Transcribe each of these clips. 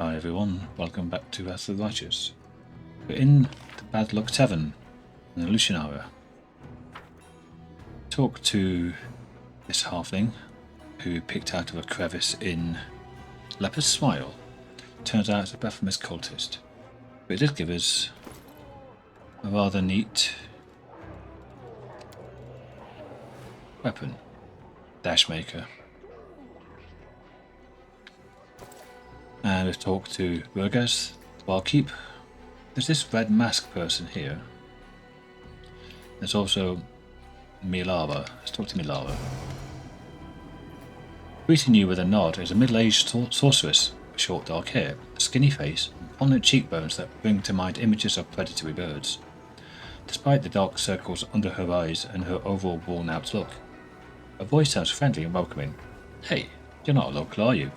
Hi everyone, welcome back to Wrath of the Righteous. We're in the Bad Luck Tavern in Alushinyrra. Talk to this halfling who we picked out of a crevice in Leper's Smile. Turns out it's a Baphomet's cultist. But it did give us a rather neat weapon. Dashmaker. And we've talked to Burgaz, the barkeep. There's this red mask person here. There's also Milava. Let's talk to Milava. Greeting you with a nod is a middle-aged sorceress with short dark hair, a skinny face, and prominent cheekbones that bring to mind images of predatory birds. Despite the dark circles under her eyes and her overall worn-out look, her voice sounds friendly and welcoming. Hey, you're not a local, are you?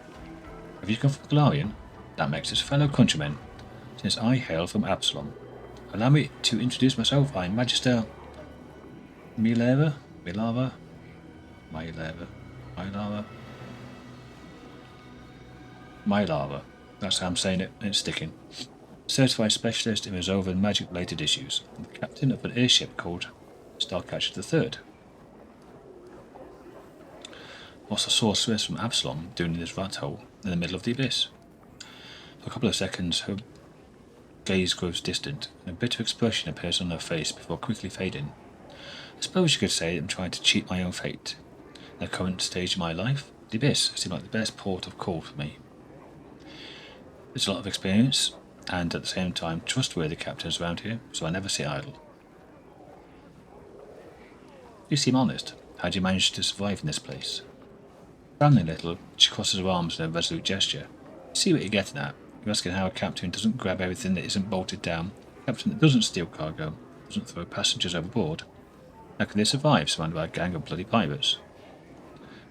Have you come from Galarian? That makes us fellow countrymen, since I hail from Absalom. Allow me to introduce myself. I'm Magister Milava. That's how I'm saying it, and it's sticking. Certified specialist in resolve and magic-related issues. I'm the captain of an airship called Starcatcher III. What's a sorceress from Absalom doing in this rat hole in the middle of the abyss? For a couple of seconds, her gaze grows distant, and a bitter expression appears on her face before quickly fading. I suppose you could say I'm trying to cheat my own fate. In the current stage of my life, the abyss seems like the best port of call for me. There's a lot of experience, and at the same time trustworthy captains around here, so I never sit idle. You seem honest. How do you manage to survive in this place? Frowning a little, she crosses her arms in a resolute gesture. See what you're getting at. You're asking how a captain doesn't grab everything that isn't bolted down, a captain that doesn't steal cargo, doesn't throw passengers overboard. How can they survive surrounded by a gang of bloody pirates?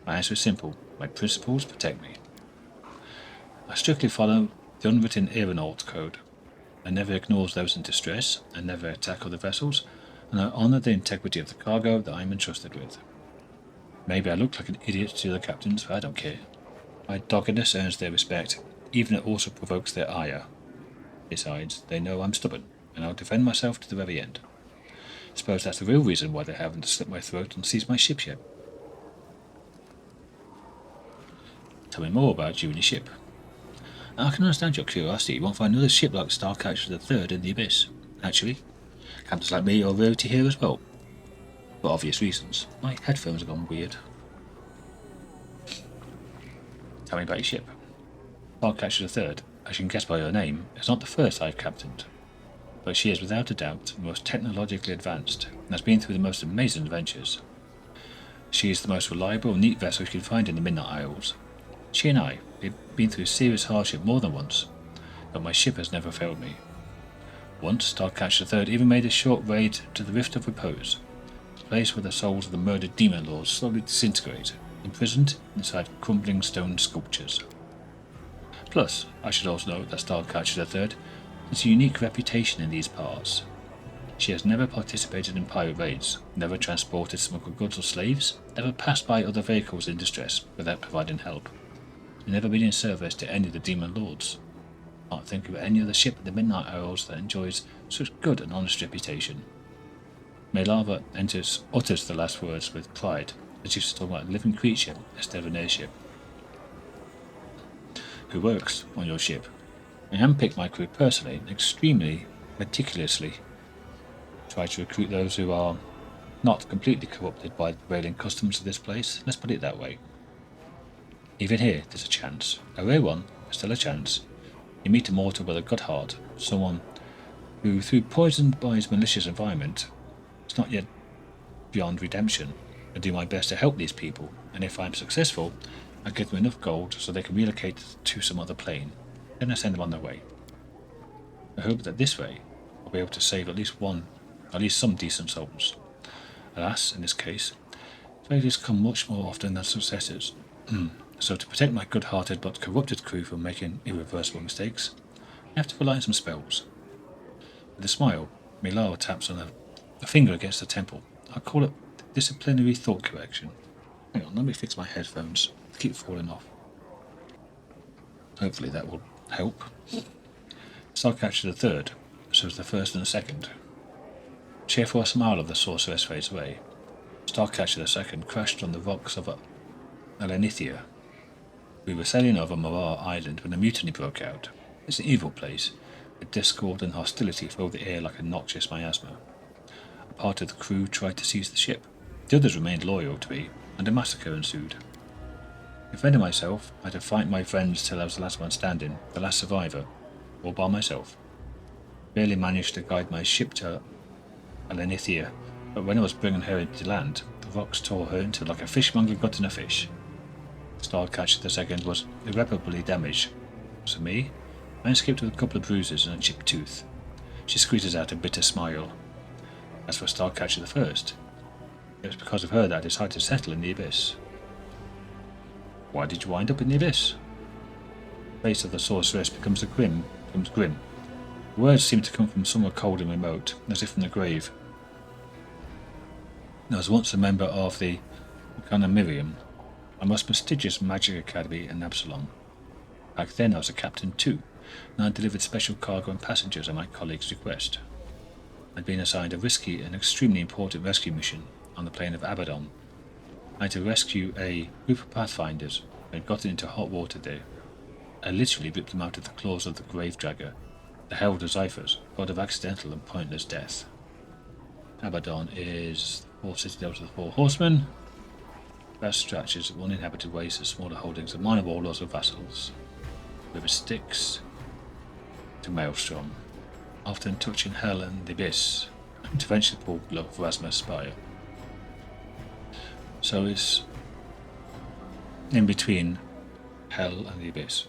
My answer is simple. My principles protect me. I strictly follow the unwritten aeronaut code. I never ignore those in distress, I never attack other vessels, and I honour the integrity of the cargo that I am entrusted with. Maybe I look like an idiot to the captains, but I don't care. My doggedness earns their respect, even it also provokes their ire. Besides, they know I'm stubborn, and I'll defend myself to the very end. I suppose that's the real reason why they haven't slit my throat and seized my ship yet. Tell me more about you and your ship. I can understand your curiosity. You won't find another ship like Starcatcher III in the abyss. Actually, captains like me are a rarity here as well. For obvious reasons. My headphones have gone weird. Tell me about your ship. Starcatcher III, as you can guess by her name, is not the first I've captained. But she is without a doubt the most technologically advanced, and has been through the most amazing adventures. She is the most reliable and neat vessel you can find in the Midnight Isles. She and I have been through serious hardship more than once, but my ship has never failed me. Once, Starcatcher III even made a short raid to the Rift of Repose, the place where the souls of the murdered demon lords slowly disintegrate, imprisoned inside crumbling stone sculptures. Plus, I should also note that Starcatcher III has a unique reputation in these parts. She has never participated in pirate raids, never transported smuggled goods or slaves, never passed by other vehicles in distress without providing help, and never been in service to any of the demon lords. I can't think of any other ship in the Midnight Isles that enjoys such good and honest reputation. Milava utters the last words with pride, as if she's talking about a living creature instead of an airship. Who works on your ship? I handpick my crew personally and extremely meticulously. Try to recruit those who are not completely corrupted by the prevailing customs of this place, let's put it that way. Even here, there's a chance. A rare one, but still a chance. You meet a mortal with a good heart, someone who, through poisoned by his malicious environment, is not yet beyond redemption. I do my best to help these people, and if I'm successful, I give them enough gold so they can relocate to some other plane. Then I send them on their way. I hope that this way, I'll be able to save at least some decent souls. Alas, in this case, failures come much more often than successes. So to protect my good-hearted but corrupted crew from making irreversible mistakes, I have to rely on some spells. With a smile, Milava taps on a finger against the temple. I call it disciplinary thought correction. Hang on, let me fix my headphones. They keep falling off. Hopefully that will Help. Starcatcher the third, so was the first and the second. Cheerful smile of the sorceress fades away. Starcatcher the second crashed on the rocks of Alushinyrra. We were sailing over Morar Island when a mutiny broke out. It's an evil place. The discord and hostility filled the air like a noxious miasma. A part of the crew tried to seize the ship. The others remained loyal to me, and a massacre ensued. Defending myself, I had to fight my friends till I was the last one standing, the last survivor, all by myself. Barely managed to guide my ship to Alushinyrra, but when I was bringing her into land, the rocks tore her into like a fishmonger got in a fish. Starcatcher the second was irreparably damaged. So me, I escaped with a couple of bruises and a chipped tooth. She squeezes out a bitter smile. As for Starcatcher the first, it was because of her that I decided to settle in the abyss. Why did you wind up in the abyss? The face of the sorceress becomes grim. The words seem to come from somewhere cold and remote, as if from the grave. I was once a member of the Miriam, a most prestigious magic academy in Absalom. Back then I was a captain too, and I delivered special cargo and passengers at my colleague's request. I'd been assigned a risky and extremely important rescue mission on the plain of Abaddon. I had to rescue a group of Pathfinders who had gotten into hot water there. I literally ripped them out of the claws of the Gravedragger, the Herald of Zyphers, god of accidental and pointless death. Abaddon is the 4 citadels of the 4 horsemen. Vast stretches of uninhabited wastes and smaller holdings of minor warlords or vassals. River Styx to Maelstrom, often touching hell and the abyss, to eventually pull below Rasmus Spire. So it's in between hell and the abyss.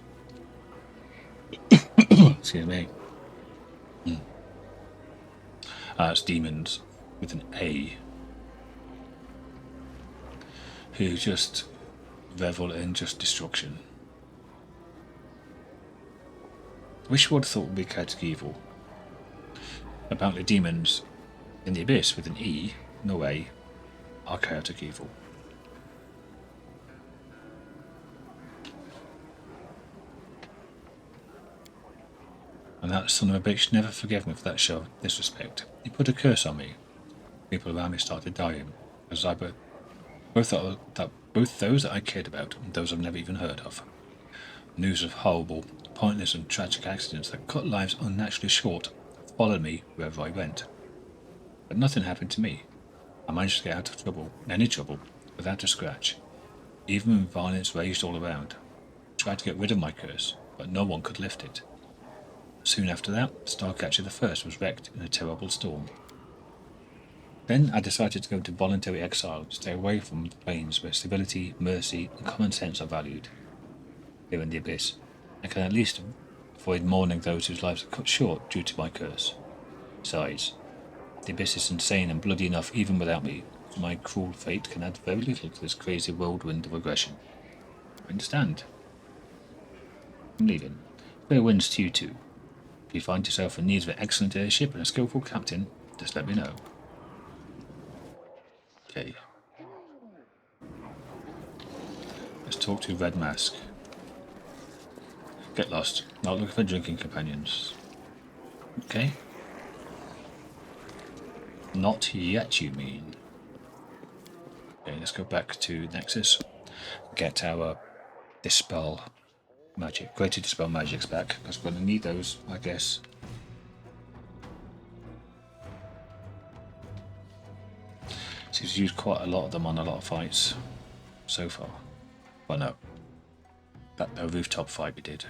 Excuse me. It's demons with an A who just revel in just destruction. Wish you would have thought would be chaotic evil. Apparently demons in the abyss with an E, no A, are chaotic evil. And that son of a bitch never forgave me for that show of disrespect. He put a curse on me. People around me started dying, as I both thought that both those that I cared about and those I've never even heard of. News of horrible, pointless and tragic accidents that cut lives unnaturally short followed me wherever I went. But nothing happened to me. I managed to get out of trouble, any trouble, without a scratch. Even when violence raged all around. I tried to get rid of my curse, but no one could lift it. Soon after that, Starcatcher the First was wrecked in a terrible storm. Then I decided to go into voluntary exile to stay away from the plains where civility, mercy, and common sense are valued. Here in the abyss, I can at least avoid mourning those whose lives are cut short due to my curse. Besides, the abyss is insane and bloody enough even without me, so my cruel fate can add very little to this crazy whirlwind of aggression. I understand. I'm leaving. Fair winds to you too. If you find yourself in need of an excellent airship and a skillful captain, just let me know. Okay. Let's talk to Red Mask. Get lost. Not looking for drinking companions. Okay. Not yet, you mean? Okay, let's go back to Nexus. Get our Dispel Magic. Greater Dispel Magics back, because we're going to need those, I guess. Seems to use quite a lot of them on a lot of fights so far. Well, no. That rooftop fight we did.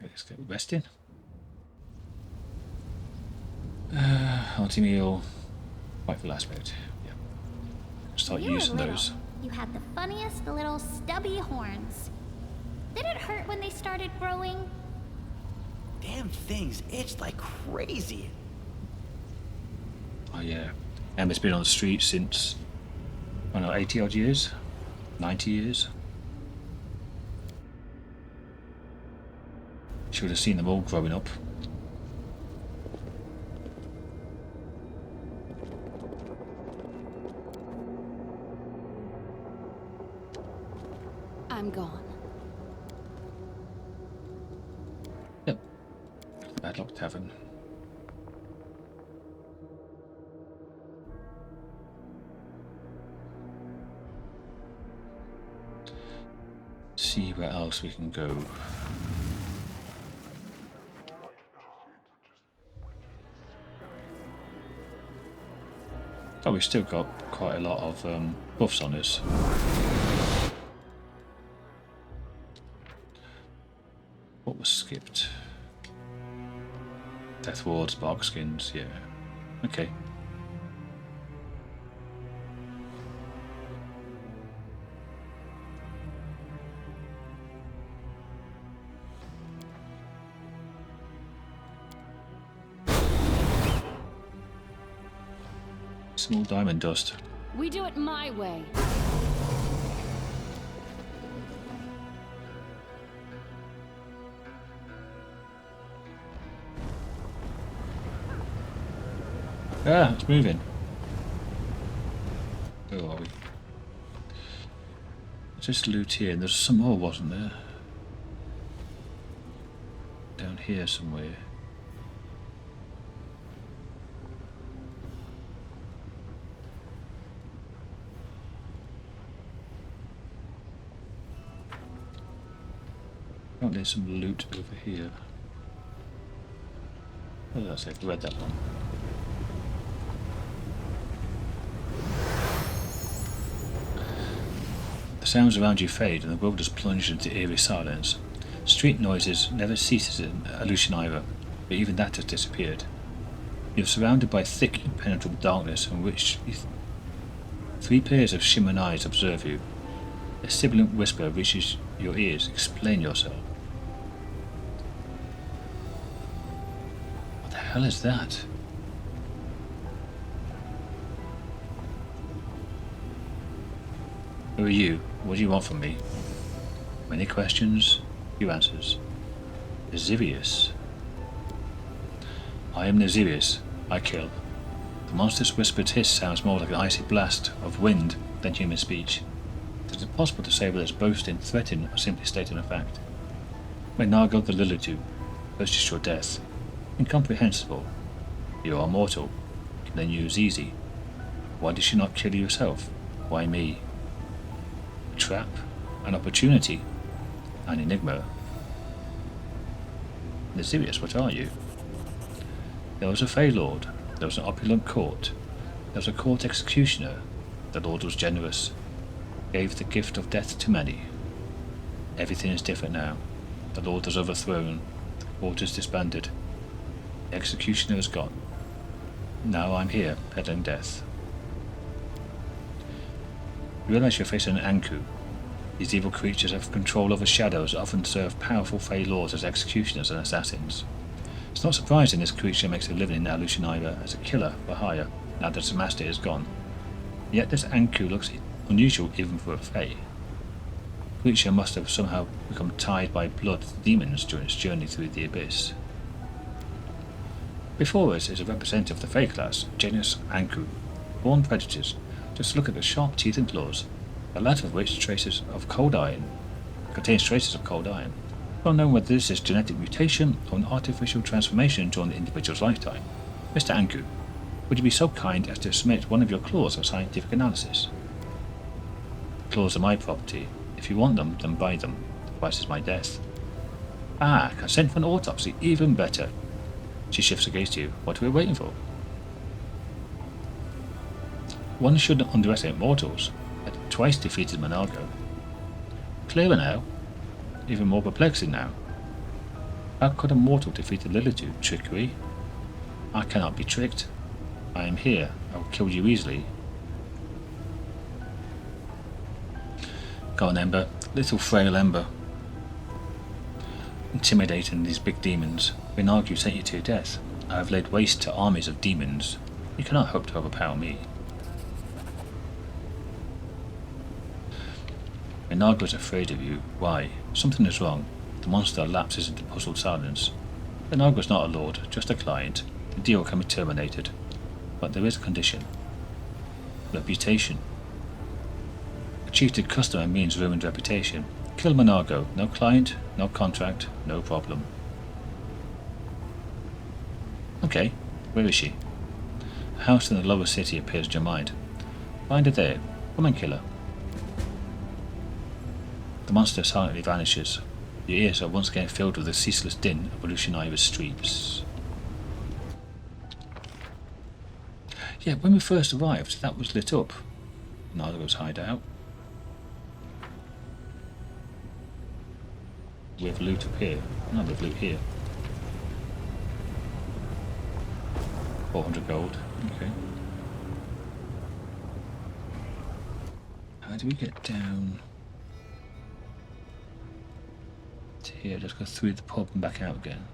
Let's get resting. Hearty meal. Quite full aspect. Yeah. Start using those. You had the funniest little stubby horns. Did it hurt when they started growing? Damn things itched like crazy. Oh yeah. Emma's been on the street since, I don't know, 80 odd years? 90 years? She would have seen them all growing up. I'm gone. Yep. Bad Luck Tavern. See where else we can go. Oh, we've still got quite a lot of buffs on us. What was skipped? Death Wards, Bark Skins, yeah. Okay. Small diamond dust. We do it my way. Ah, it's moving. Where are we? There's just loot here, and there's some more, wasn't there? Down here somewhere. Oh, there's some loot over here. Oh, that's it. I read that one. The sounds around you fade, and the world is plunged into eerie silence. Street noises never ceases in Alushinyrra, but even that has disappeared. You are surrounded by thick, impenetrable darkness, in which 3 pairs of shimmering eyes observe you. A sibilant whisper reaches your ears. Explain yourself. What the hell is that? Who are you? What do you want from me? Many questions, few answers. Nazirius. I am Nazirius. I kill. The monster's whispered hiss sounds more like an icy blast of wind than human speech. It is impossible to say whether it's boasting, threatening, or simply stating a fact. Minagho the Lilitu, purchased your death. Incomprehensible. You are mortal. Killing you is easy. Why did she not kill you herself? Why me? A trap? An opportunity? An enigma? Nazirius, what are you? There was a Fey Lord. There was an opulent court. There was a court executioner. The Lord was generous. Gave the gift of death to many. Everything is different now. The Lord is overthrown. The court is disbanded. The executioner is gone. Now I'm here, peddling death. You realize you're facing an Anku. These evil creatures have control over shadows that often serve powerful Fey lords as executioners and assassins. It's not surprising this creature makes a living in Alushinyrra as a killer for hire, now that its master is gone. Yet this Anku looks unusual even for a Fey. The creature must have somehow become tied by blood to demons during its journey through the abyss. Before us is a representative of the Fey class, genus Anku, born predators. Just look at the sharp teeth and claws, the latter of which contains traces of cold iron. Well known whether this is genetic mutation or an artificial transformation during the individual's lifetime. Mr. Anku, would you be so kind as to submit one of your claws for scientific analysis? Claws are my property. If you want them, then buy them. The price is my death. Ah, consent for an autopsy, even better. She shifts against you. What are we waiting for? One shouldn't underestimate mortals. I had twice defeated Minagho. Clearer now. Even more perplexing now. How could a mortal defeat a Lilitu? Trickery? I cannot be tricked. I am here. I will kill you easily. Go on, Ember. Little frail Ember. Intimidating these big demons. Minagho sent you to your death. I have laid waste to armies of demons. You cannot hope to overpower me. Minagho is afraid of you. Why? Something is wrong. The monster lapses into puzzled silence. Minagho is not a lord, just a client. The deal can be terminated. But there is a condition. Reputation. A cheated customer means ruined reputation. Kill Minagho. No client, no contract, no problem. Okay, where is she? A house in the lower city appears in your mind. Find her there. Come and kill her. The monster silently vanishes. Your ears are once again filled with the ceaseless din of Alushinyrra's streets. Yeah, when we first arrived, that was lit up. Minagho's hideout. We have loot up here. No, we have loot here. 400 gold. Okay. How do we get down to here? Just go through the pub and back out again.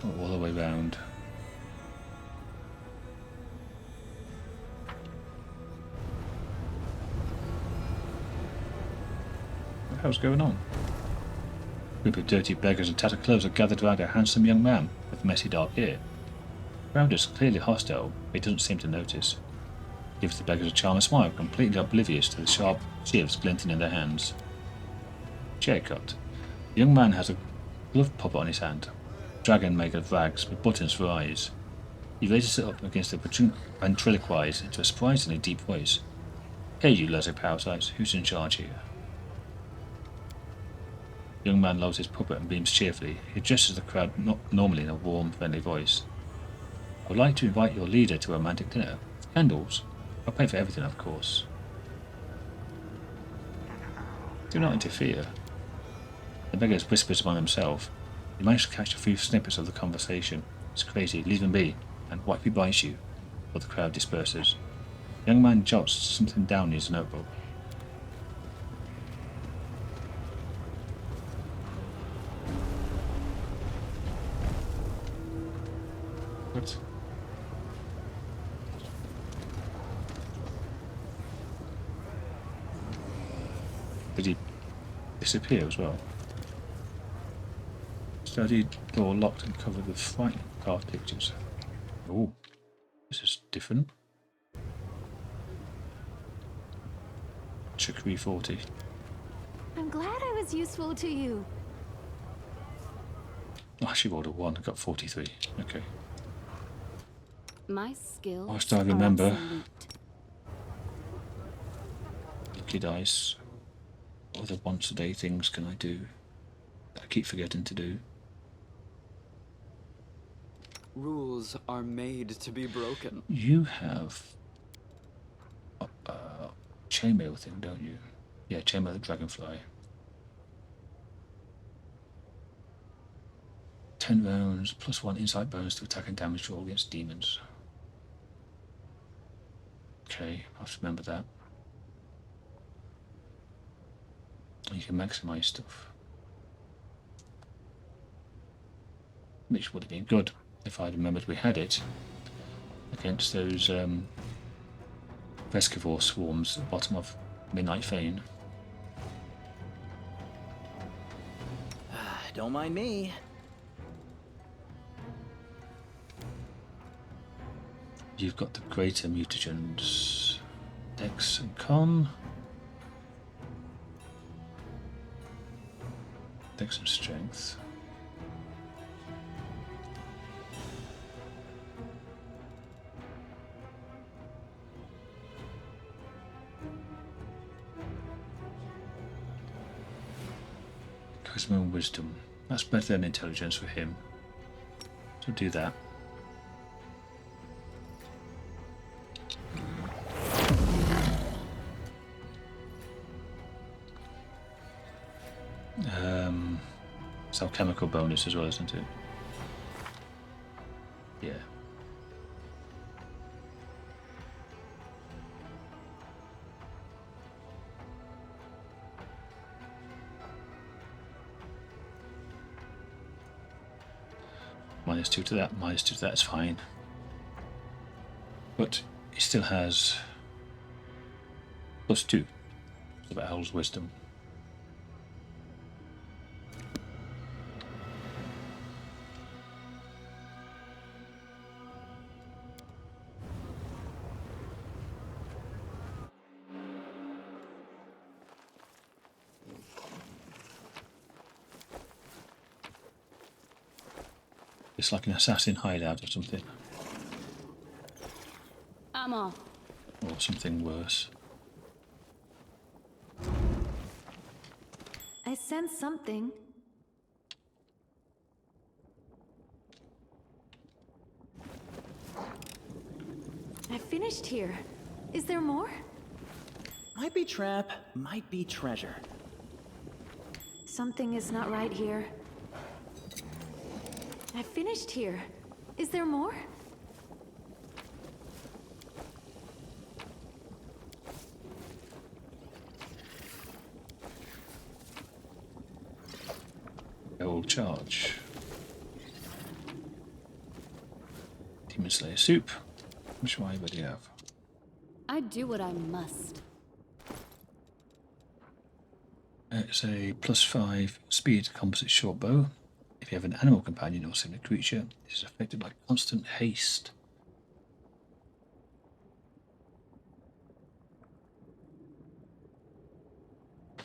Oh, all the way round. What the hell's going on? A group of dirty beggars in tattered clothes are gathered around a handsome young man with messy dark hair. The crowd is clearly hostile, but he doesn't seem to notice. He gives the beggars a charming smile, completely oblivious to the sharp shears glinting in their hands. Chaircut. The young man has a gloved puppet on his hand, a dragon made of rags with buttons for eyes. He raises it up against the ventriloquist into a surprisingly deep voice. Hey, you lazy parasites, who's in charge here? The young man lowers his puppet and beams cheerfully. He addresses the crowd normally in a warm, friendly voice. I would like to invite your leader to a romantic dinner. Candles. I'll pay for everything, of course. Do not interfere. The beggars whispers among themselves. They manage to catch a few snippets of the conversation. It's crazy. Leave them be, and wipe he bites you. But the crowd disperses. The young man jots something down in his notebook. What? Did he disappear as well? Study door locked and covered with frightening card pictures. Oh, this is different. Trickery 40. I'm glad I was useful to you. Oh, she rolled a 1, I got 43. Okay. My skills Whilst I are remember. obsolete. Lucky dice. What other once a day things can I do that I keep forgetting to do? Rules are made to be broken. You have a chainmail thing, don't you? Yeah, chainmail the dragonfly. 10 rounds, plus 1 insight bonus to attack and damage roll against demons. Okay, I have to remember that. You can maximize stuff. Which would have been good if I'd remembered we had it against those Vescivore swarms at the bottom of Midnight Fane. Don't mind me. You've got the greater mutagens. Dex and Con. Dex and Strength. Charisma and Wisdom. That's better than Intelligence for him. So do that. It's alchemical bonus as well, isn't it? Yeah. -2 to that, -2 to that is fine. But he still has +2 to the Owl's Wisdom. It's like an assassin hideout or something. I'm off. Or something worse. I sense something. I finished here. Is there more? Might be trap, might be treasure. Something is not right here. I finished here. Is there more? Old charge. Demon Slayer soup. Which one would you have? I do what I must. It's a +5 speed composite short bow. If you have an animal companion or similar creature, it is affected by constant haste.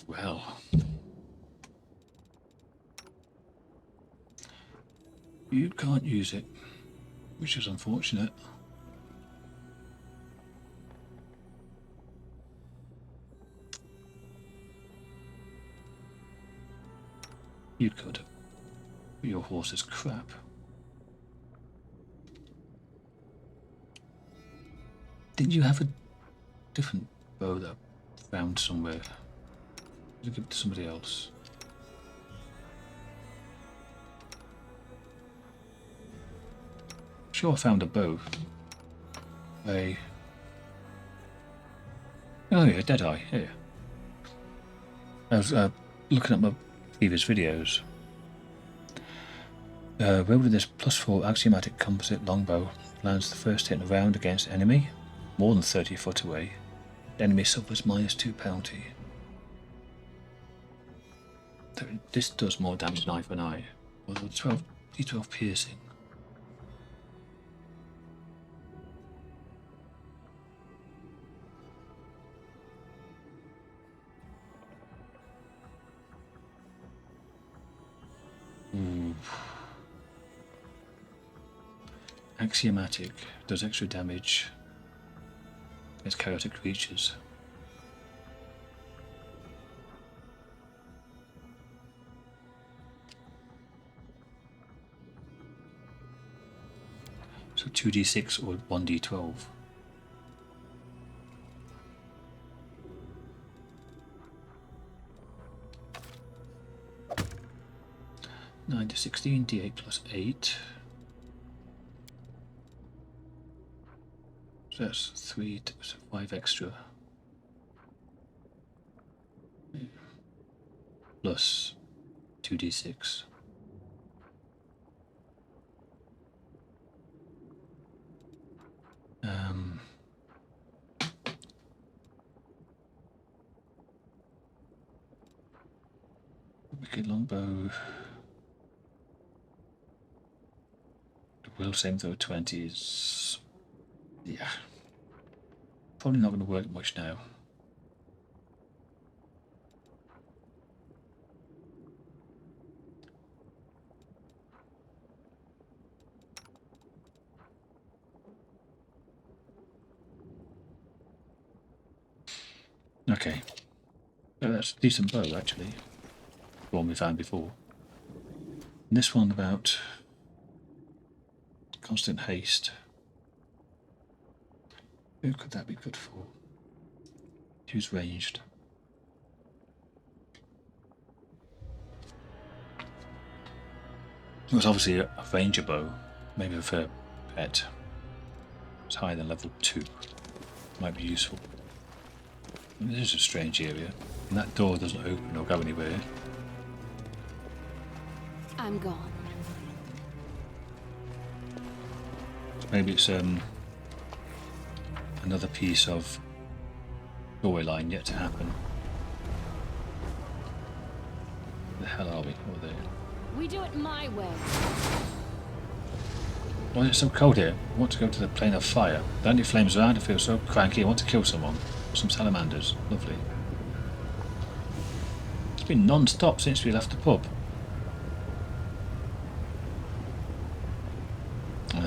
Well, you can't use it, which is unfortunate. You could, but your horse is crap. Didn't you have a different bow that I found somewhere? Did you give it to somebody else? Sure, I found a bow. Oh yeah, Deadeye. Here. I was looking at my previous videos. Wielding this +4 axiomatic composite longbow lands the first hit in a round against enemy, more than 30 foot away. The enemy suffers -2 penalty. This does more damage than eye for an eye. Although D12 piercing. Axiomatic does extra damage against chaotic creatures. So 2d6 or 1d12. Nine to 16, d8 +8. So that's 3 to 5 extra. Plus 2d6. Wicked longbow. The will same throw 20 is, yeah, probably not going to work much now. Okay, that's a decent bow actually, the one we found before. And this one about constant haste. Who could that be good for? Who's ranged? It was obviously a ranger bow, maybe for pet. It's higher than level 2. Might be useful. This is a strange area, and that door doesn't open or go anywhere. I'm gone. So maybe it's another piece of storyline yet to happen. Where the hell are we? Oh, there. We do it my way. Why is it so cold here? I want to go to the plane of fire. The only flames around, I feel so cranky. I want to kill someone. Some salamanders. Lovely. It's been non-stop since we left the pub.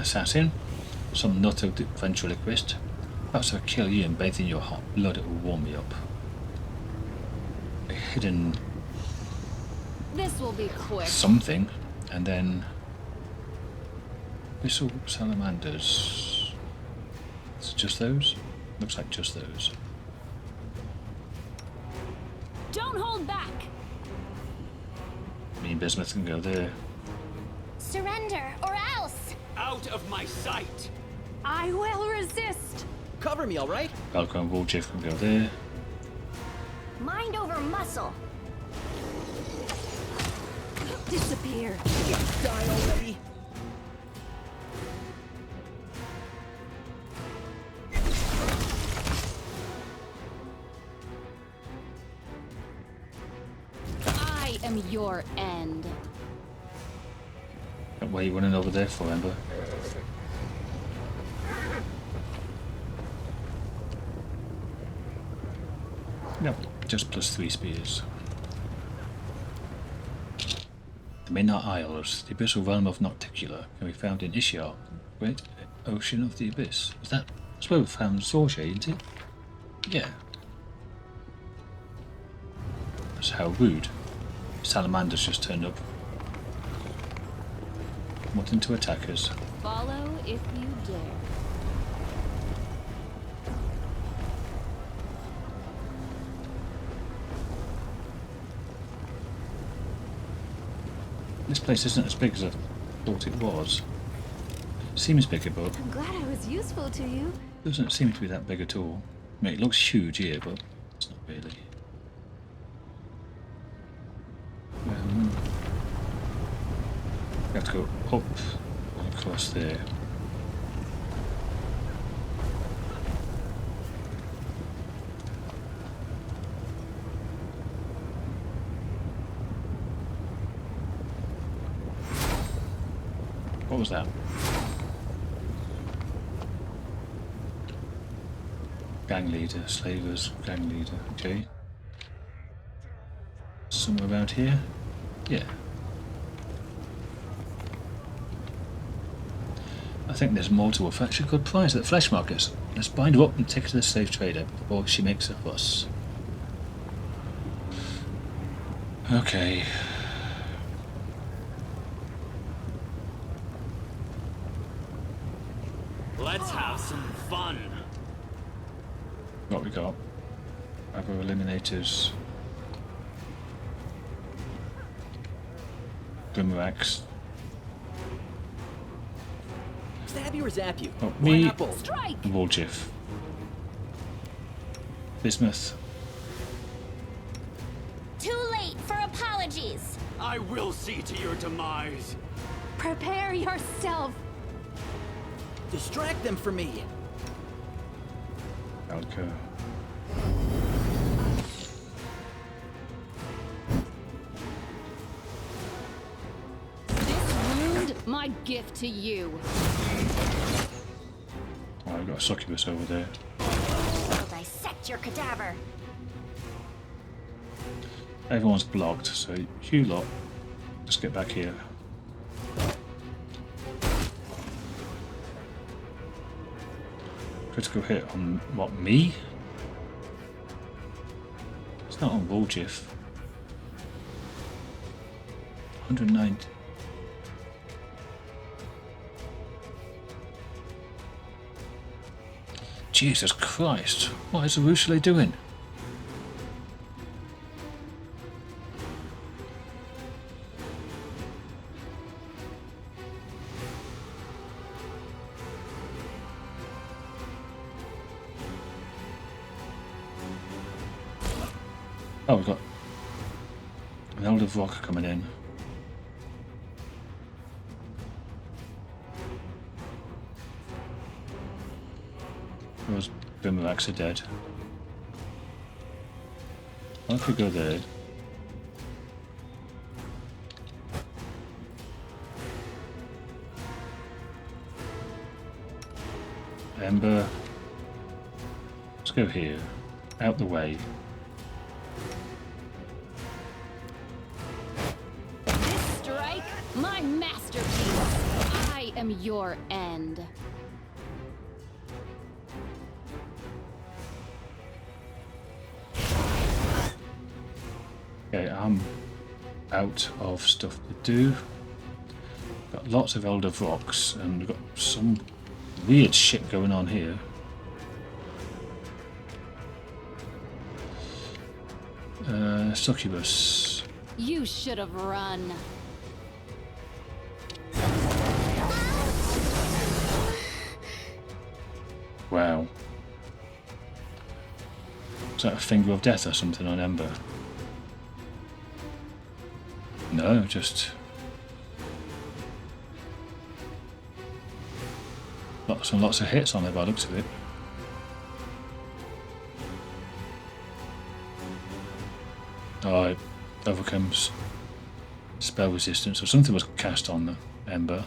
assassin. Some nut of the ventriloquist. Perhaps if I kill you and bathe in your hot blood, it will warm me up. A hidden This will be quick. something, and then Whistle salamanders. Is it just those? Looks like just those. Don't hold back. Me and Bismuth can go there. Surrender, or else! Out of my sight! I will resist. Cover me, all right? Falco and Woolchief can go there. Mind over muscle. Disappear. Die already. I am your end. What are you running over there for, Ember? No, just +3 spears. The Midnight Isles, the abyssal realm of Nocticula, can be found in Ishar, Great Ocean of the Abyss. Is that? That's where we found Sorche, isn't it? Yeah. That's how rude. Salamanders just turned up. Wanting to attack us. Follow if you dare. This place isn't as big as I thought it was. Seems bigger, but I'm glad I was useful to you. doesn't seem to be that big at all. I mean, it looks huge here, but it's not really. We have to go up and across there. What was that? Gang leader, slavers, gang leader, okay. Somewhere around here? Yeah. I think there's more to a fetch a good price at the flesh markets. Let's bind her up and take her to the slave trader before she makes a fuss. Okay. Let's have some fun. What we got? Other eliminators. Boomerangs. Stab you or zap you? Oh, Why me. not both? Strike! Woolchief. Bismuth. Too late for apologies. I will see to your demise. Prepare yourself. Distract them for me. Falco. This wound, my gift to you. Oh, I've got a succubus over there. I'll dissect your cadaver. Everyone's blocked, so you lot, just get back here. Critical hit on, what, me? It's not on Woolchief. 109. Jesus Christ, what is Arusha doing? Oh, we've got an elder of rock coming in. Those boomerangs are dead. I could go there. Ember. Let's go here. Out the way. This strike, my masterpiece. I am your end. Okay, I'm out of stuff to do. Got lots of elder rocks, and we've got some weird shit going on here. Succubus. You should have run. Wow. Is that a finger of death or something on Ember? No, just lots and lots of hits on it by the looks of it. Oh, it overcomes spell resistance, or something was cast on the Ember.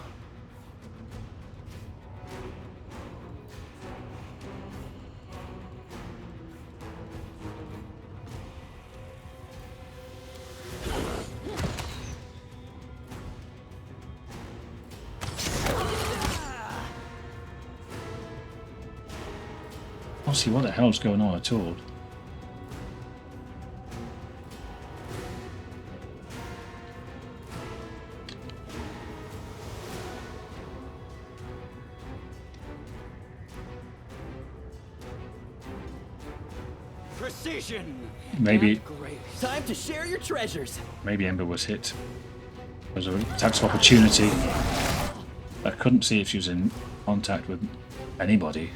I don't see what the hell's going on at all. Precision. Maybe Time to share your treasures. maybe Ember was hit. There was an attacks of opportunity. I couldn't see if she was in contact with anybody.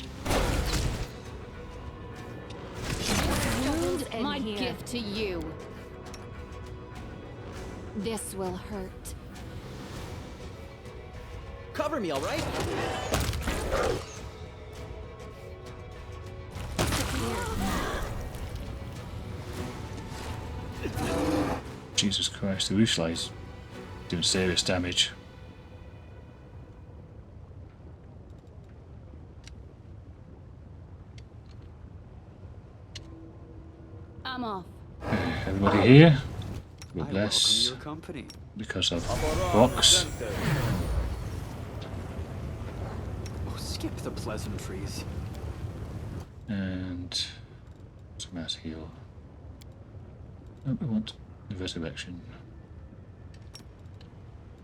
My gift to you. This will hurt. Cover me, all right? Jesus Christ, the Rushlight's doing serious damage. I'm off. Everybody here? I God bless. welcome your company. Because of rocks. Oh, skip the pleasantries. And some mass heal. No, we want the resurrection.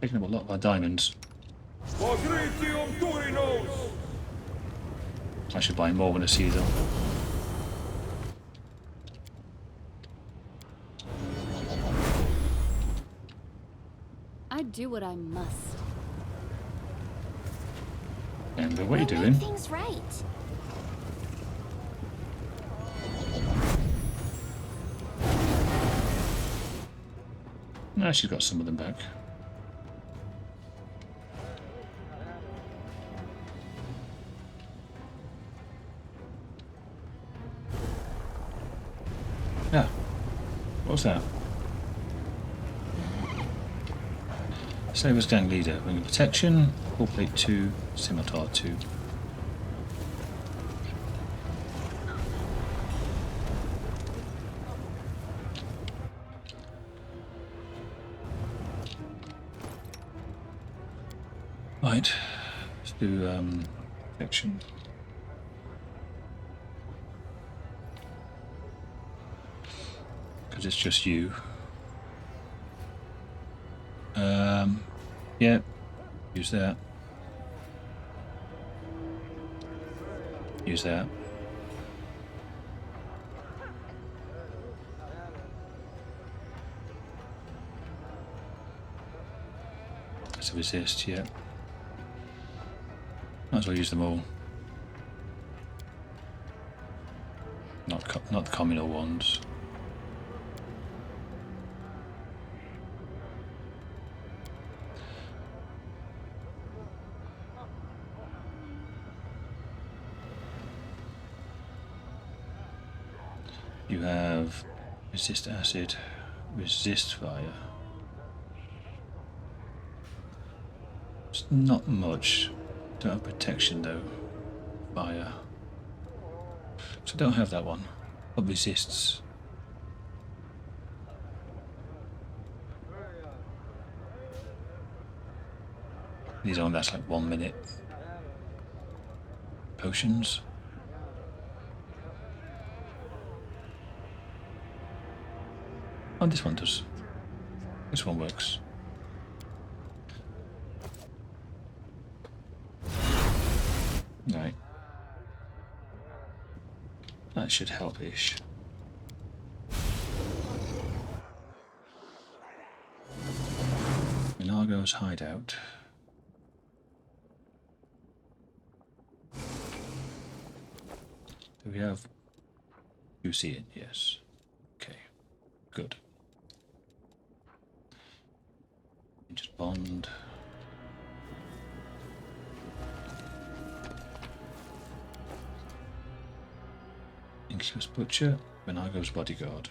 Taking up a lot of our diamonds. I should buy more when I see them. I do what I must. Ember, what are you We'll doing? make things right. No, she's got some of them back. Yeah. What was that? Saber's gang leader. Ring of protection. Core plate 2. Scimitar 2. Right. Let's do protection. Because it's just you. Yeah, use that. Use that. Let's resist, yeah. Might as well use them all. Not the communal ones. You have resist acid, resist fire. It's not much. Don't have protection though. Fire. So I don't have that one. What resists? These only last like 1 minute. Potions. Oh, this one does. This one works. Right. That should help-ish. Minagho's hideout. Do we have... You see it? Yes. Okay. Good. Just bond. Anxious Butcher, Minagho's bodyguard.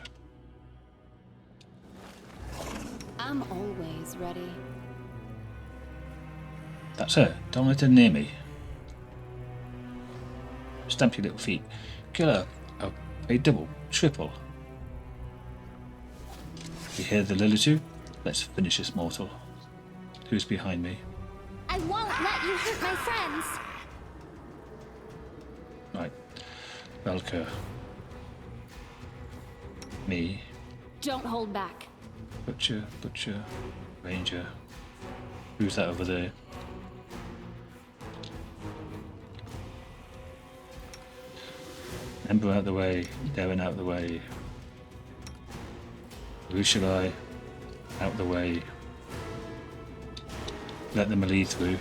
I'm always ready. That's her. Don't let her near me. Stamp your little feet. Kill her. I'll pay double, triple. You hear the Lilitu? Let's finish this mortal. Who's behind me? I won't let you hurt my friends. Right. Velka. Me. Don't hold back. Butcher, Butcher, Ranger. Who's that over there? Ember out the way, Devon out the way. Alushinyrra out the way. Let them lead through.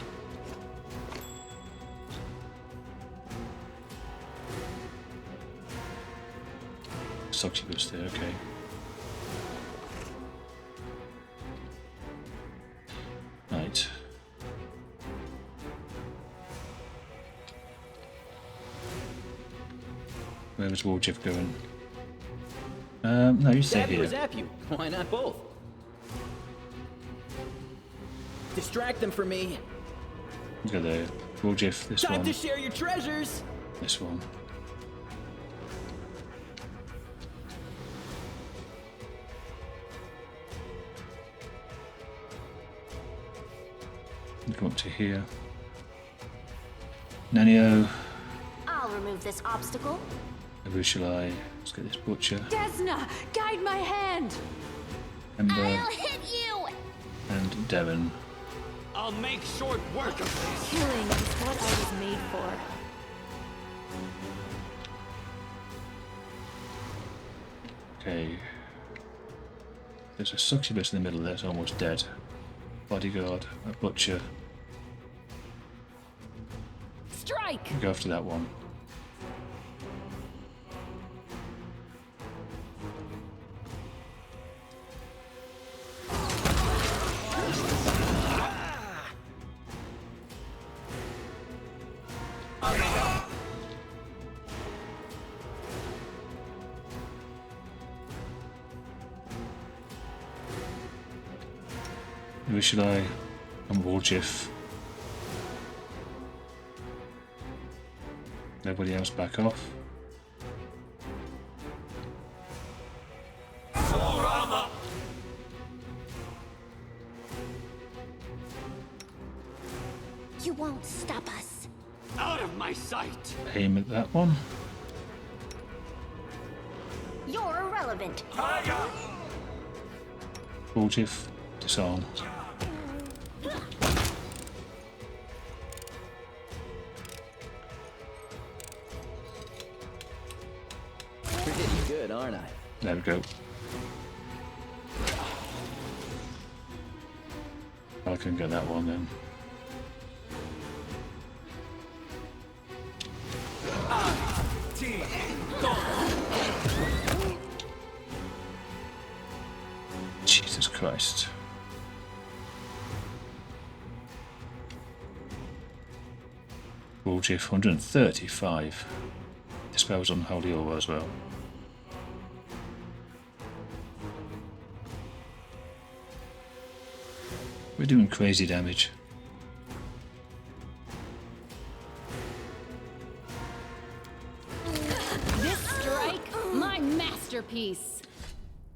Succubus there, okay. Right. Where was Warjiff going? No, you stay Zap you or here. zap you. Why not both? Distract them for me. Go there. Warjiff, this Time one. to share your treasures. This one. Go up to here. Nanio, I'll remove this obstacle. Alushinyrra. Let's get this Butcher. Desna, guide my hand. Ember I'll hit you! and Devon. I'll make short work of this. Killing is what I was made for. Okay. There's a succubus in the middle that's almost dead. Bodyguard, a Butcher. Strike! Go after that one. Who should I? And Warjiff. Everybody else back off. You won't stop us. Out of my sight. Aim at that one. You're irrelevant. Warjiff, disarm. Pretty good, aren't I? There we go. I can get that one then. Jesus Christ. Warjiff 135. Dispels unholy aura as well. We're doing crazy damage. This strike, my masterpiece.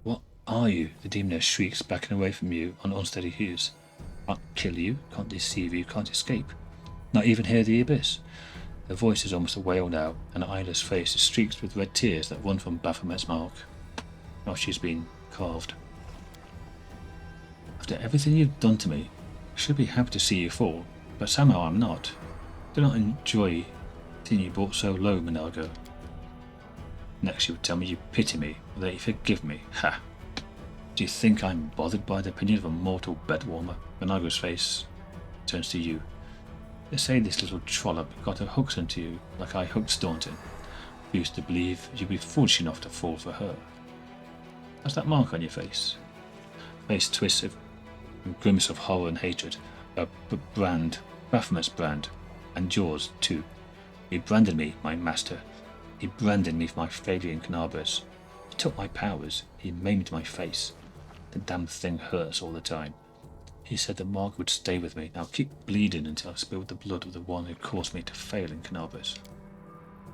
What are you? The demoness shrieks, backing away from you on unsteady heels. Can't kill you, can't deceive you, can't escape. Not even hear the abyss. Her voice is almost a wail now, and Isla's face is streaked with red tears that run from Baphomet's mark. Now she's been carved. After everything you've done to me, I should be happy to see you fall, but somehow I'm not. I do not enjoy seeing you brought so low, Minagho. Next you would tell me you pity me, or that you forgive me. Ha! Do you think I'm bothered by the opinion of a mortal bedwarmer? Minagho's face turns to you. They say this little trollop got her hooks into you, like I hooked Staunton. I used to believe you'd be foolish enough to fall for her. How's that mark on your face? Face twists of grimace of horror and hatred. A brand, Baphomet's brand, and yours too. He branded me, my master. He branded me for my failure in Cannabis. He took my powers. He maimed my face. The damn thing hurts all the time. He said the mark would stay with me. Now keep bleeding until I spilled the blood of the one who caused me to fail in Cannabis.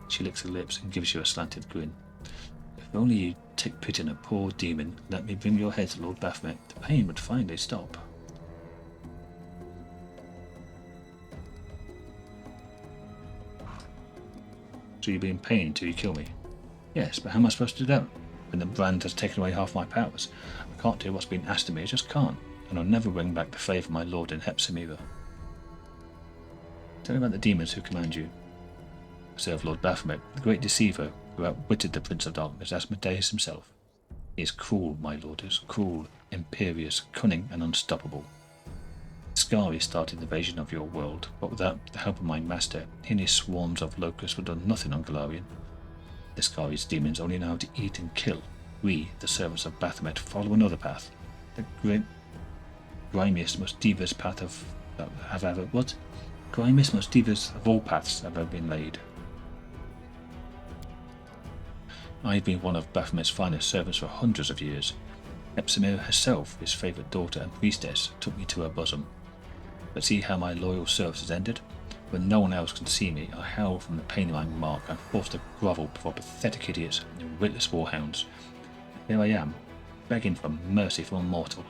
She licks her lips and gives you a slanted grin. If only you'd take pity on a poor demon, let me bring your head to Lord Baphomet, the pain would finally stop. So you'll be in pain until you kill me? Yes, but how am I supposed to do that when the brand has taken away half my powers? I can't do what's been asked of me, I just can't, and I'll never bring back the favour of my lord in Hepsimira. Tell me about the demons who command you. I serve Lord Baphomet, the great deceiver who outwitted the Prince of Darkness, Asmodeus himself. He is cruel, my lord, is cruel, imperious, cunning, and unstoppable. Deskari started the invasion of your world, but without the help of my master, he and his swarms of locusts would have done nothing on Galarian. Deskari's demons only know how to eat and kill. We, the servants of Baphomet, follow another path. The grimiest, most devious path grimiest, most devious of all paths have ever been laid. I have been one of Baphomet's finest servants for hundreds of years. Hepsimira herself, his favourite daughter and priestess, took me to her bosom. But see how my loyal service has ended? When no one else can see me, I howl from the pain of my mark. I'm forced to grovel before pathetic idiots and witless warhounds. And here I am, begging for mercy from a mortal.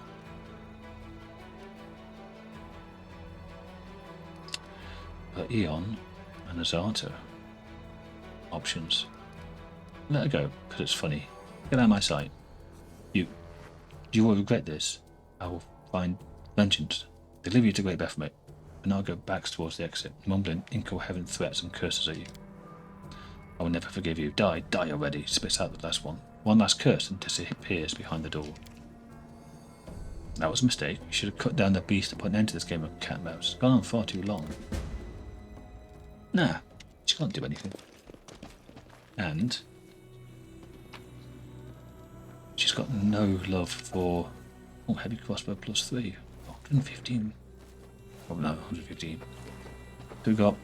But Eon and Azata. Options. Let her go, because it's funny. Get out of my sight. You will regret this. I will find vengeance. Deliver you to Great Baphomet, and I'll go back towards the exit, mumbling incoherent threats and curses at you. I will never forgive you. Die already, spits out the last one. One last curse and disappears behind the door. That was a mistake. You should have cut down the beast and put an end to this game of cat and mouse. It's gone on far too long. Nah, she can't do anything. And she's got no love for heavy crossbow +3. 115. Oh no, 115. So we got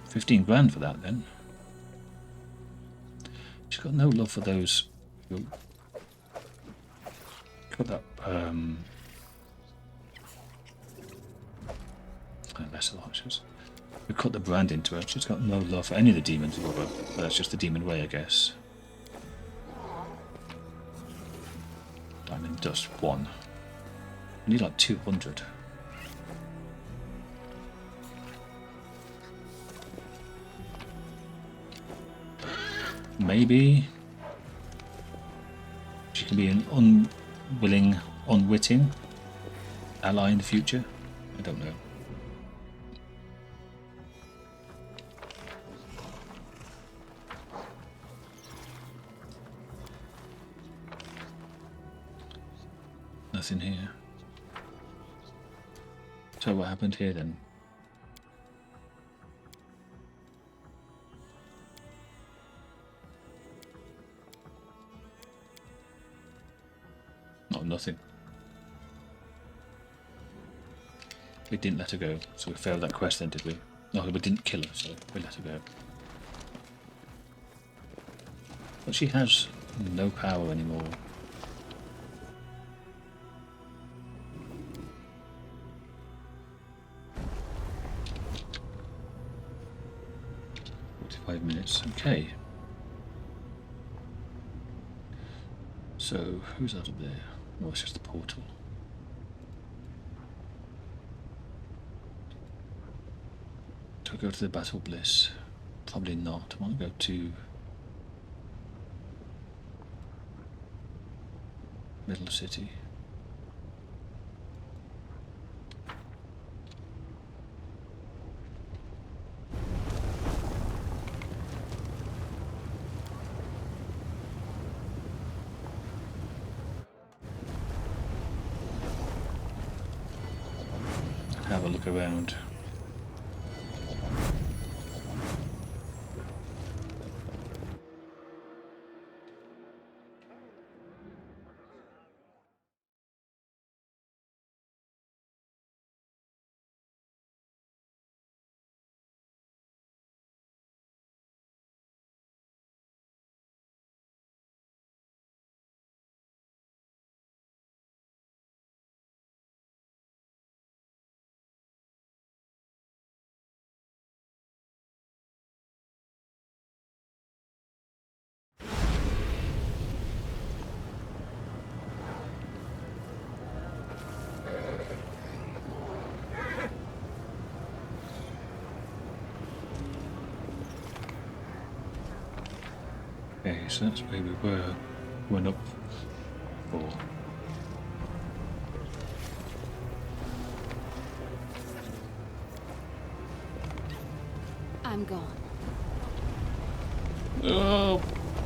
15 grand for that then. She's got no love for those who got that lesser archers. We cut the brand into her. She's got no love for any of the demons above her. But that's just the demon way, I guess. Diamond dust 1. We need like 200. Maybe she can be an unwilling, unwitting ally in the future. I don't know. Nothing here. So what happened here then? Not nothing. We didn't let her go, so we failed that quest then, did we? No, we didn't kill her, so we let her go. But she has no power anymore. Minutes. Okay. So who's that up there? Oh, it's just the portal. go to the Battle Bliss? Probably not. I want to go to Middle City. Have a look around. Okay, so that's where we went up for. I'm gone. Oh,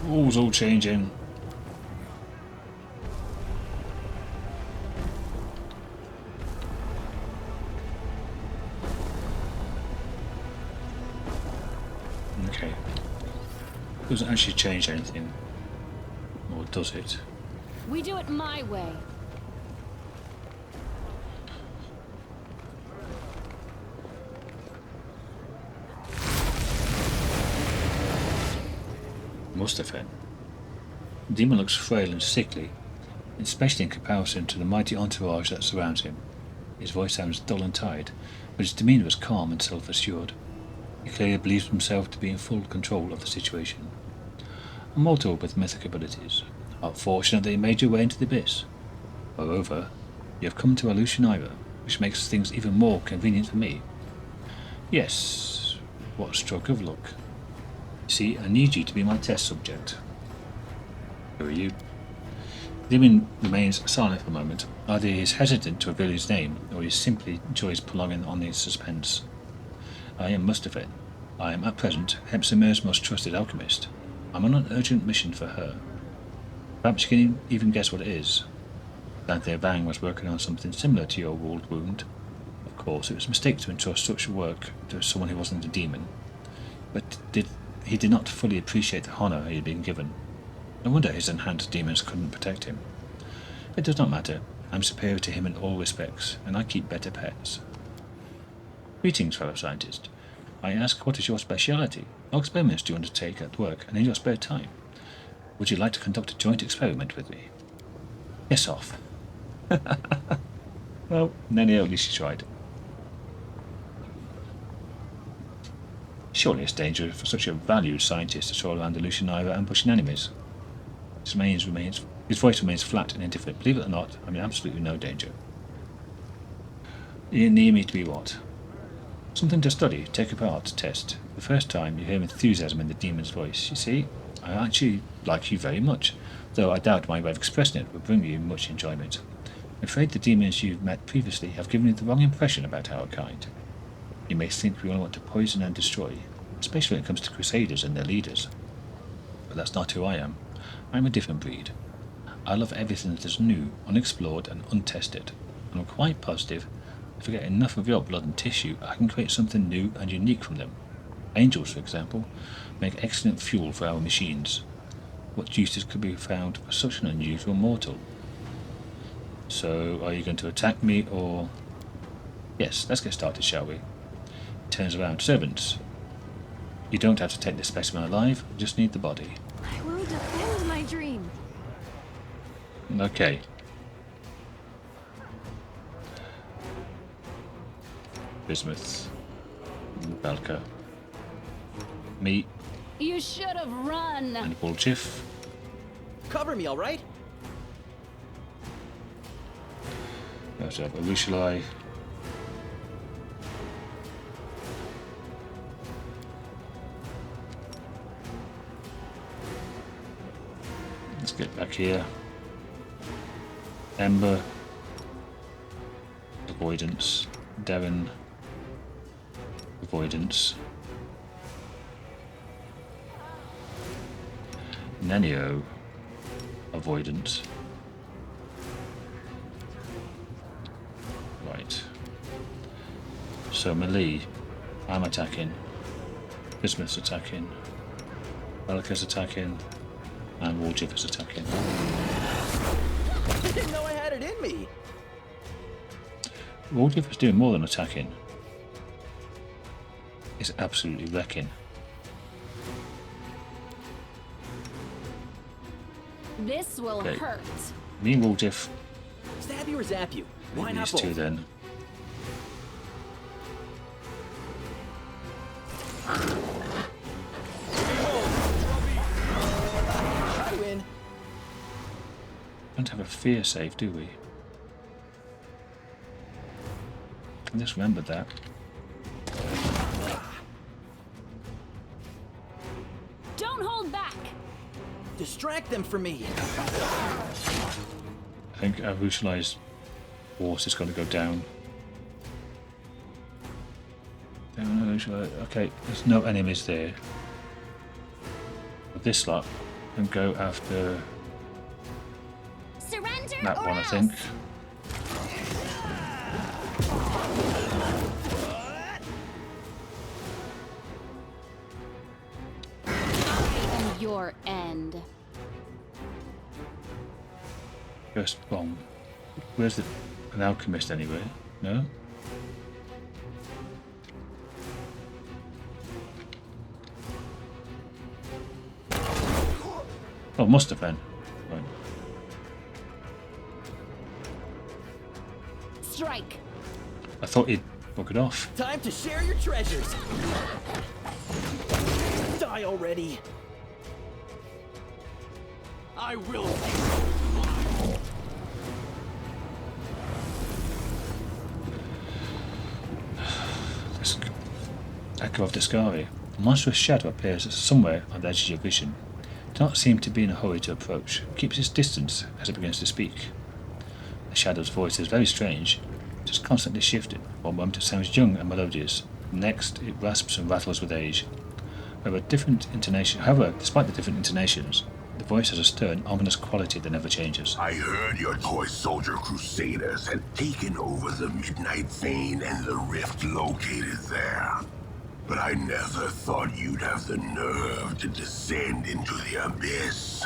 all's all changing. Okay. Doesn't actually change anything. Or does it? We do it my way. Mustafa. The demon looks frail and sickly, especially in comparison to the mighty entourage that surrounds him. His voice sounds dull and tired, but his demeanor is calm and self-assured. He clearly believes himself to be in full control of the situation. A mortal with mythic abilities. How fortunate that you made your way into the abyss. Moreover, you have come to Alushinyrra, which makes things even more convenient for me. Yes, what a stroke of luck. You see, I need you to be my test subject. Who are you? The demon remains silent for a moment. Either he is hesitant to reveal his name, or he simply enjoys prolonging on the suspense. I am Mustafa. I am at present Hepsimer's most trusted alchemist. I'm on an urgent mission for her. Perhaps you can even guess what it is. Dante Vang was working on something similar to your world wound. Of course, it was a mistake to entrust such work to someone who wasn't a demon. But he did not fully appreciate the honour he had been given. No wonder his enhanced demons couldn't protect him. It does not matter. I'm superior to him in all respects, and I keep better pets. Greetings, fellow scientist. I ask, what is your speciality? What experiments do you undertake at work and in your spare time? Would you like to conduct a joint experiment with me? Yes, off. Well, then at least you tried. Surely it's dangerous for such a valued scientist to stroll around Alushinyrra ambushing enemies. His voice remains flat and indifferent. Believe it or not, I'm in absolutely no danger. You need me to be what? Something to study, take apart, test. The first time you hear enthusiasm in the demon's voice. You see, I actually like you very much, though I doubt my way of expressing it will bring you much enjoyment. I'm afraid the demons you've met previously have given you the wrong impression about our kind. You may think we only want to poison and destroy, especially when it comes to crusaders and their leaders. But that's not who I am. I'm a different breed. I love everything that is new, unexplored and untested, and I'm quite positive if I get enough of your blood and tissue, I can create something new and unique from them. Angels, for example, make excellent fuel for our machines. What uses could be found for such an unusual mortal? So, are you going to attack me, or... Yes, let's get started, shall we? Turns around. Servants. You don't have to take this specimen alive, you just need the body. I will defend my dream. Okay. Bismuth. Belka. Me. You should have run. And Wolchif. Cover me, all right? We also have Alushinyrra. Let's get back here. Ember. Avoidance. Devon. Avoidance. Nenio. Avoidance. Right. So melee, I'm attacking. Bismuth's attacking. Relica's attacking. And Warjiff is attacking. I didn't know I had it in me. Warjiff is doing more than attacking. It's absolutely wrecking. This will Okay. hurt. Me and Warjiff, Stab you or zap you? Why not these two both? then. I win. Don't have a fear save, do we? I just remembered that. Don't hold back. Distract them for me. I think our brutalized horse is going to go down. Okay, there's no enemies there. With this lot, and go after Surrender that or one, I else. think. And your end. First bomb. Where's an alchemist anyway? No? Oh, must have been. Right. Strike. I thought he'd book it off. Time to share your treasures. Die already. I will. This Echo of Deskari. A monstrous shadow appears somewhere on the edge of your vision. Does not seem to be in a hurry to approach. Keeps its distance as it begins to speak. The shadow's voice is very strange, just constantly shifting. One moment it sounds young and melodious, next it rasps and rattles with age. However, despite the different intonations, the voice has a stern, ominous quality that never changes. I heard your toy soldier crusaders had taken over the Midnight Fane and the rift located there. But I never thought you'd have the nerve to descend into the abyss.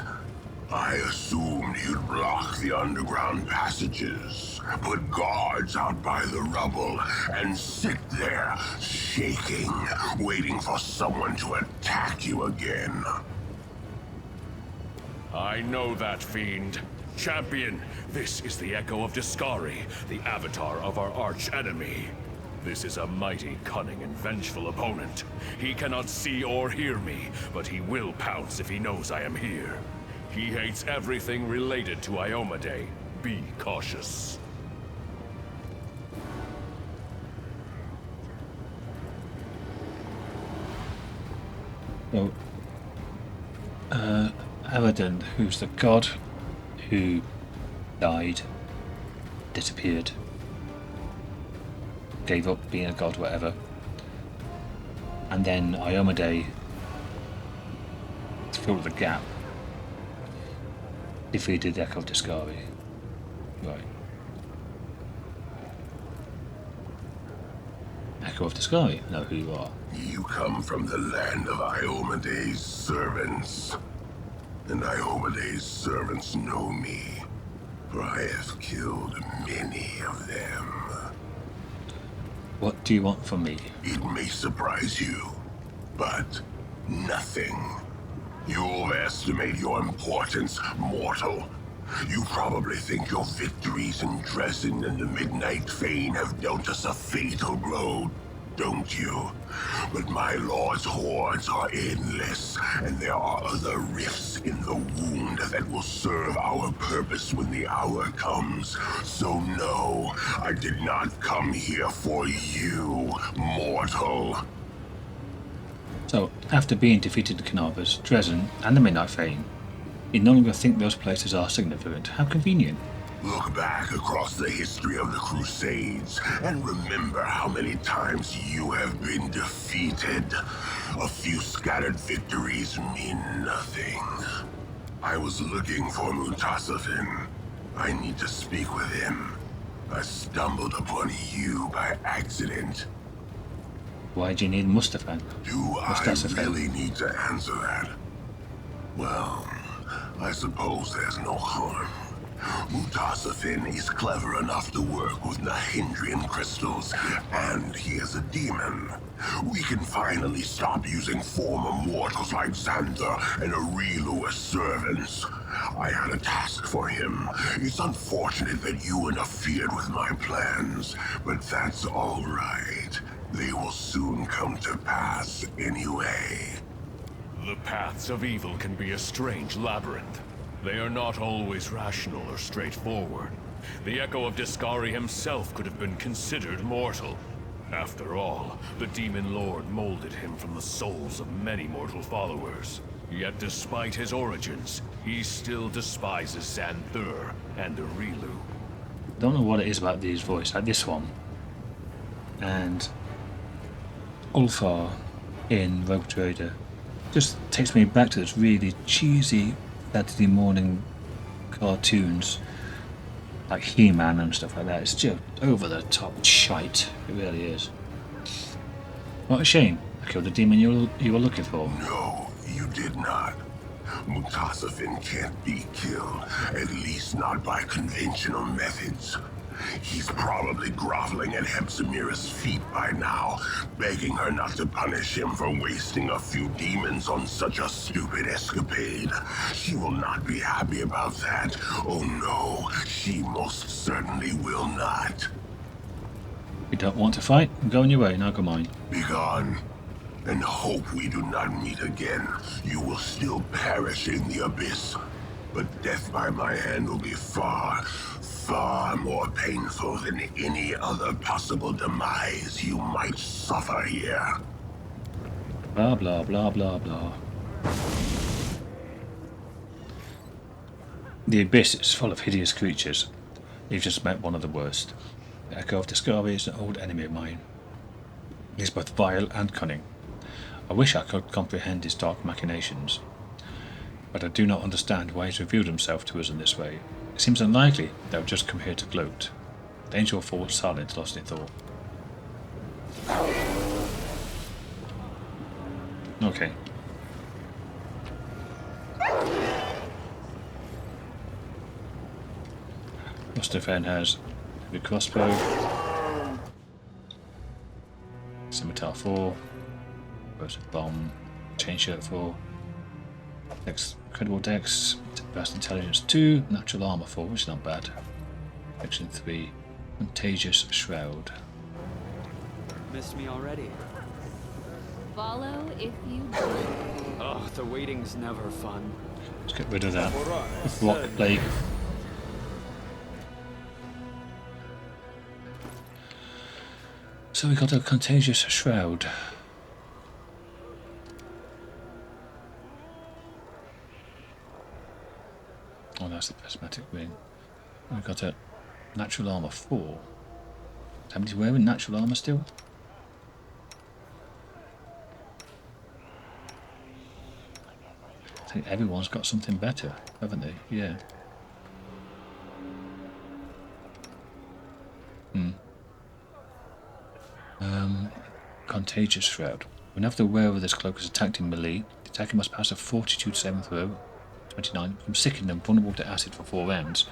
I assumed you'd block the underground passages, put guards out by the rubble, and sit there, shaking, waiting for someone to attack you again. I know that, fiend. Champion, this is the Echo of Deskari, the avatar of our arch-enemy. This is a mighty, cunning, and vengeful opponent. He cannot see or hear me, but he will pounce if he knows I am here. He hates everything related to Iomedae. Be cautious. Well, Abaddon, who's the god who died, disappeared, gave up being a god, whatever, and then Iomedae filled the gap, defeated the Echo of Deskari. Right. Echo of Deskari, know who you are. You come from the land of Iomedae's servants. And Iomedae's servants know me, for I have killed many of them. What do you want from me? It may surprise you, but nothing. You overestimate your importance, mortal. You probably think your victories in Dresden and the Midnight Fane have dealt us a fatal blow, don't you? But my lord's hordes are endless, and there are other rifts in the wound that will serve our purpose when the hour comes. So no, I did not come here for you, mortal. So, after being defeated in Carnarvon, Dresden, and the Midnight Fane, You no longer think those places are significant. How convenient. Look back across the history of the Crusades and remember how many times you have been defeated. A few scattered victories mean nothing. I was looking for Mutasafin. I need to speak with him. I stumbled upon you by accident. Why do you need Mustafan? Do I Mustafan. really need to answer that? Well, I suppose there's no harm. Mutasafin is clever enough to work with Nahindrian crystals, and he is a demon. We can finally stop using former mortals like Xander and Arilu as servants. I had a task for him. It's unfortunate that you interfered with my plans, but that's all right. They will soon come to pass anyway. The paths of evil can be a strange labyrinth. They are not always rational or straightforward. The Echo of Deskari himself could have been considered mortal. After all, the Demon Lord molded him from the souls of many mortal followers. Yet despite his origins, he still despises Xanthur and Arilu. Don't know what it is about these voices, like this one. And Ulfar in Rogue Trader just takes me back to this really cheesy Saturday morning cartoons like He-Man and stuff like that. It's just over the top shite. It really is. What a shame. I killed the demon you were looking for. No, you did not. Mutasafin can't be killed, at least not by conventional methods. He's probably groveling at Hepzimira's feet by now, begging her not to punish him for wasting a few demons on such a stupid escapade. She will not be happy about that. Oh no, she most certainly will not. You don't want to fight? Go on your way, now go mine. Be gone, and hope we do not meet again. You will still perish in the abyss, but death by my hand will be far more painful than any other possible demise you might suffer here. Blah blah blah blah blah. The abyss is full of hideous creatures. You've just met one of the worst. The Echo of Deskari is an old enemy of mine. He is both vile and cunning. I wish I could comprehend his dark machinations, but I do not understand why he's revealed himself to us in this way. It seems unlikely they would just come here to gloat. The angel falls silent, lost in thought. Okay. Mustafan has the crossbow, scimitar 4, explosive bomb, chain shirt 4, incredible dex, vast intelligence 2, natural armor 4, which is not bad. Section 3, contagious shroud. Missed me already. Follow if you Oh, the waiting's never fun. Let's get rid of that rock plague. So we got a contagious shroud. Oh, that's the prismatic ring. We got a natural armor 4. Somebody's wearing natural armor still? I think everyone's got something better, haven't they? Yeah. Contagious shroud. Whenever the wearer of this cloak is attacked in melee, the attacker must pass a fortitude saving throw, 29, from sickened and vulnerable to acid for 4 rounds.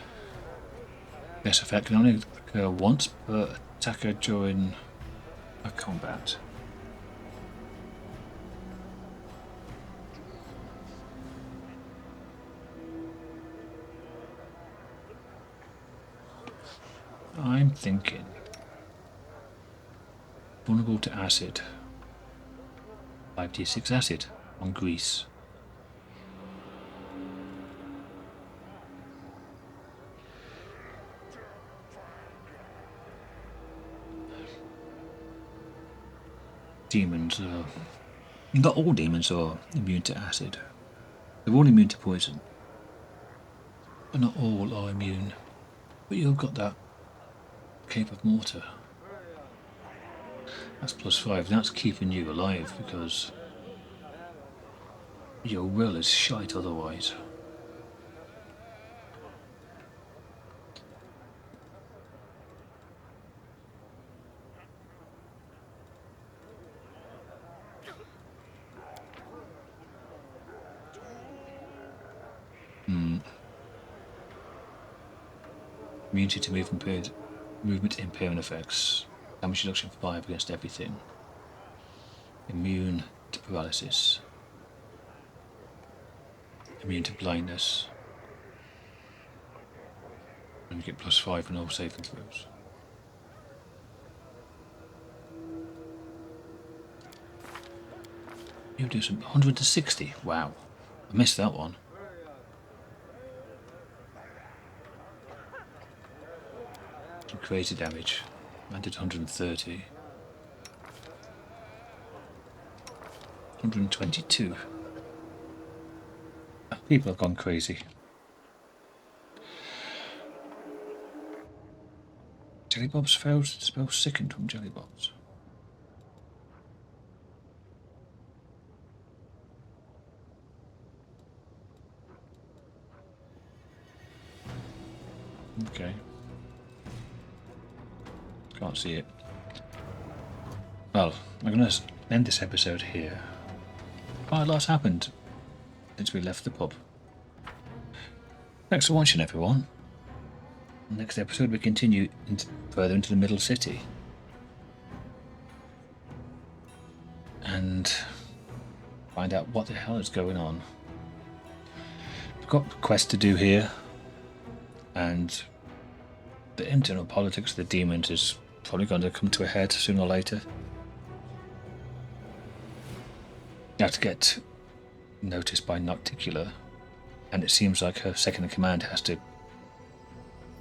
This effect can only occur once per attacker during a combat. I'm thinking vulnerable to acid. 5d6 acid on grease. Demons are... Not all demons are immune to acid. They're all immune to poison. But not all are immune. But you've got that Cape of Mortar. That's +5. That's keeping you alive because your will is shite otherwise. Immunity to movement impairment effects. Damage reduction 5 against everything. Immune to paralysis. Immune to blindness. And you get +5 on all saving throws. You do some 160. Wow, I missed that one. Crazy damage. I did 130. 122. People have gone crazy. Jellybobs failed to spell sickened from Jellybobs. Okay. Can't see it. Well, I'm going to end this episode here. Quite a lot's happened since we left the pub. Thanks for watching, everyone. Next episode we continue further into the middle city. And find out what the hell is going on. We've got a quest to do here. And the internal politics of the demons is probably going to come to a head sooner or later. You have to get noticed by Nocticular, and it seems like her second in command has to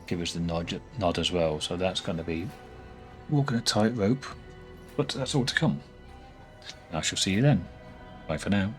give us the nod as well, so that's going to be walking a tightrope, but that's all to come. I shall see you then. Bye for now.